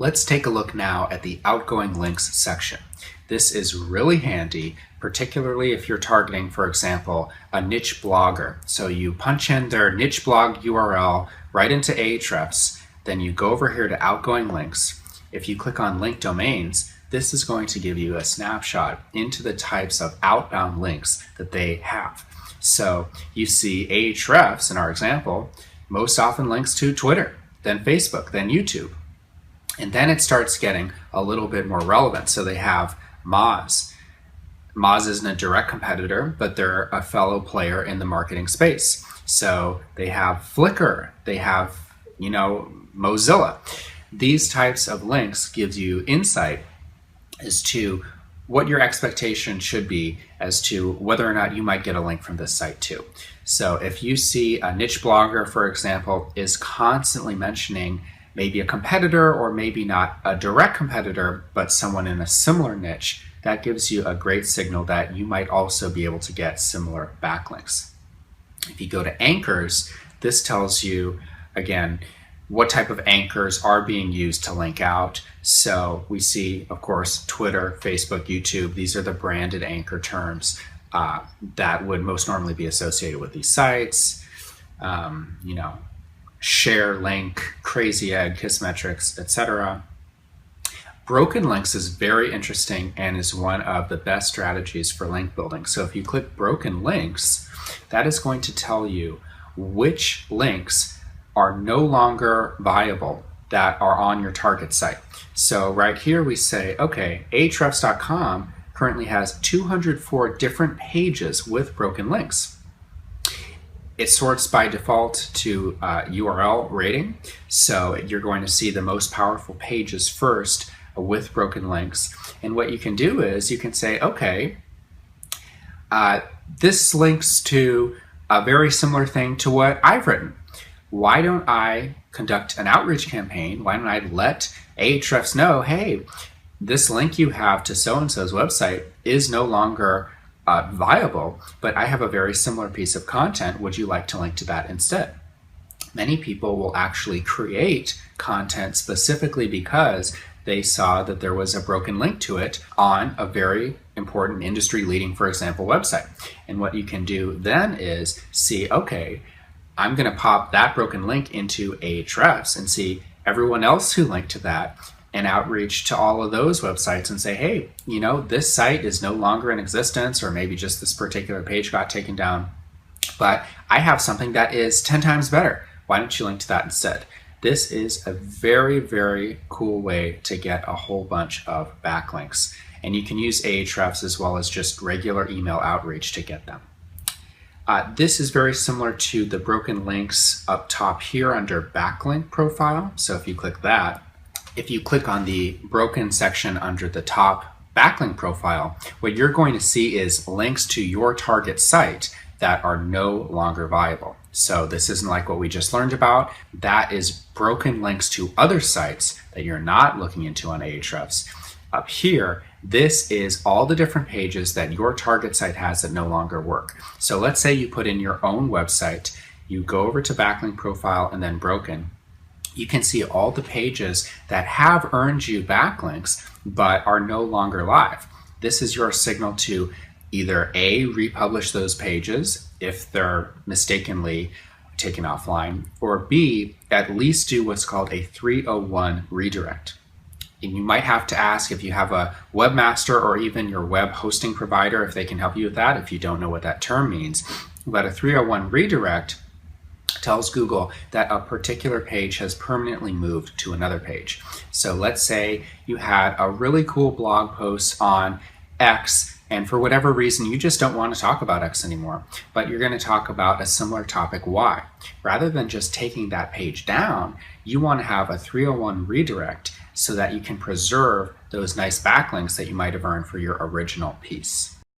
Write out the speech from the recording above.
Let's take a look now at the outgoing links section. This is really handy, particularly if you're targeting, for example, a niche blogger. So you punch in their niche blog URL right into Ahrefs, then you go over here to outgoing links. If you click on link domains, this is going to give you a snapshot into the types of outbound links that they have. So you see Ahrefs, in our example, most often links to Twitter, then Facebook, then YouTube. And then it starts getting a little bit more relevant. So they have Moz. Moz isn't a direct competitor, but they're a fellow player in the marketing space. So they have Flickr, they have, Mozilla. These types of links gives you insight as to what your expectation should be as to whether or not you might get a link from this site too. So if you see a niche blogger, for example, is constantly mentioning maybe a competitor or maybe not a direct competitor, but someone in a similar niche, that gives you a great signal that you might also be able to get similar backlinks. If you go to anchors, this tells you, again, what type of anchors are being used to link out. So we see, of course, Twitter, Facebook, YouTube. These are the branded anchor terms that would most normally be associated with these sites. Share link, crazy egg, Kissmetrics, etc. Broken links is very interesting and is one of the best strategies for link building. So if you click broken links, that is going to tell you which links are no longer viable that are on your target site. So right here we say, okay, Ahrefs.com currently has 204 different pages with broken links. It sorts by default to URL rating. So you're going to see the most powerful pages first with broken links. And what you can do is you can say, okay, this links to a very similar thing to what I've written. Why don't I conduct an outreach campaign? Why don't I let Ahrefs know, hey, this link you have to so-and-so's website is no longer viable, but I have a very similar piece of content. Would you like to link to that instead? Many people will actually create content specifically because they saw that there was a broken link to it on a very important industry-leading, for example, website. And what you can do then is see, okay, I'm going to pop that broken link into Ahrefs and see everyone else who linked to that and outreach to all of those websites and say, hey, this site is no longer in existence, or maybe just this particular page got taken down, but I have something that is 10 times better. Why don't you link to that instead? This is a very, very cool way to get a whole bunch of backlinks. And you can use Ahrefs as well as just regular email outreach to get them. This is very similar to the broken links up top here under backlink profile. So if you click that, if you click on the broken section under the top backlink profile, what you're going to see is links to your target site that are no longer viable. So this isn't like what we just learned about. That is broken links to other sites that you're not looking into on Ahrefs. Up here, this is all the different pages that your target site has that no longer work. So let's say you put in your own website, you go over to backlink profile and then broken. You can see all the pages that have earned you backlinks but are no longer live. This is your signal to either A, republish those pages if they're mistakenly taken offline, or B, at least do what's called a 301 redirect. And you might have to ask if you have a webmaster or even your web hosting provider if they can help you with that, if you don't know what that term means. But a 301 redirect tells Google that a particular page has permanently moved to another page. So let's say you had a really cool blog post on X, and for whatever reason, you just don't want to talk about X anymore, but you're going to talk about a similar topic Y. Rather than just taking that page down, you want to have a 301 redirect so that you can preserve those nice backlinks that you might have earned for your original piece.